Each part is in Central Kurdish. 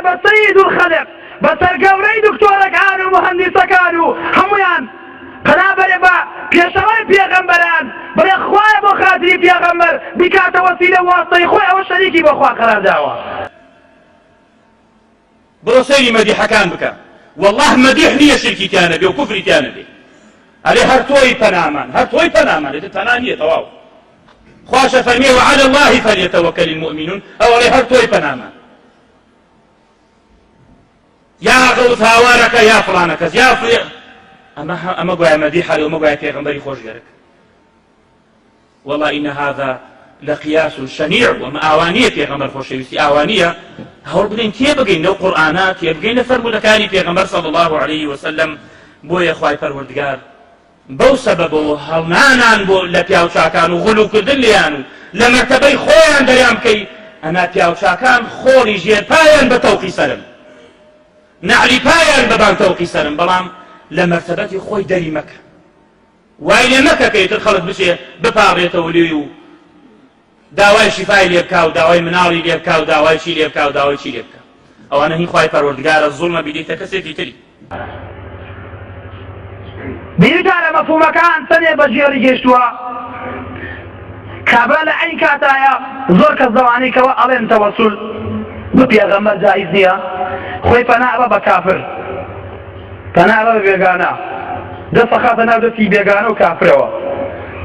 بە سەید الخەلق بەسەر گەورەی دکتۆرەکان و مهەندیسەکان و هەمویان قەنابەرێ بە پێشەوەی پێغەمبەران بڵێ خوایە بۆ خاتری پێغەمبەر بیکاتە وەسیلە واستەی خۆی ئەوە شەریکی بە خوا قەرار داوە. بڕۆ سەیری مەدیحەکان بکە، والله مەدیح نییە شرکیتیانە بێ و کوفریتیانە بێ، ئەلێ هەر تۆی پەنامان، هەر تۆی پەنامان، لێتە پەنا نییە تەواو. خواشە فەرمێ وعلى الله فليتوكل المؤمنون، ئەوەڵێ هەر تۆی پەنامان. یا غەوت هاوارەکە یا فڵانەکەس یا ئەمە گوایە مەدیحە ئەمە گوایە پێغەمبەری خۆشگەرەکە. والله إن هذا لقياس شنيع وما آوانية في غمر خوشويستي آوانية هول بدين تيبقين لو قرآنات تيبقين فرمو لكاني في غمر صلى الله عليه وسلم بويا خواي فروردگار بو سببو هلنانان بو لپیاو چاکانو غلو کردلیانو لمرتبه خویان دریام کی اما پیاو چاکان خوری جیر پایان بتوقی سرم نعلی پایان ببان توقی سرم بلام لمرتبه خوی دری مکه وای لمکه که تدخلت بشه بپاڕێتەوە لێی و داوای شیفای لێ بکا و داوای مناڵی لێ بکا و داوای چی لێ بکا و داوای چی لێ بکا. ئەوانە هی خوای پەروەردگارە زوڵمە بیدەیتە کەسێکی تری. بیرکارە مەفهومەکان چەندێ بەجێڕی گەیشتووە کابرا لە عین کاتایە زۆر کەس دەوانەی کەوە ئەڵێن تەوەسول بە پێغەمبەر جایز نییە، خۆی پەنا ئەبە بە کافر، پەنا ئەبە بە بێگانە، دەستە خاتە ناو دەستی بێگانە و کافرەوە،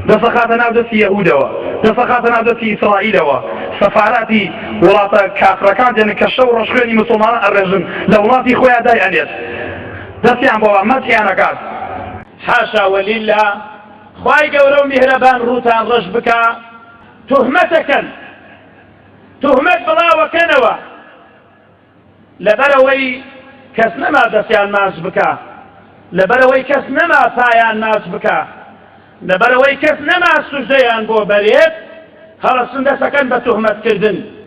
دەستە خاتە ناو دەستی یەهودەوە، دەستە خاتە ناو دەستی ئیسرائیلەوە، سەفاراتی وڵاتە کافرەکان دێنن کە شەو ڕۆژ خوێنی موسڵمانان ئەڕێژن لە وڵاتی خۆیان دای ئەنێت دەستیان بۆوە مەسیان ئەکات. حاشا ولله خوای گەورە و میهرەبان ڕووتان ڕەش بکە تهمەتەکەن، تهمەت بڵاوەکەنەوە لەبەرەوەی کەس نەما دەستیان ماچ بکە، لەبەرەوەی کەس نەما پایان ماچ بکە، لەبەرەوەی کەس نەما سوژدەیان بۆ بەرێت هەڵەسن دەسەکەن بە تهمەتکردن.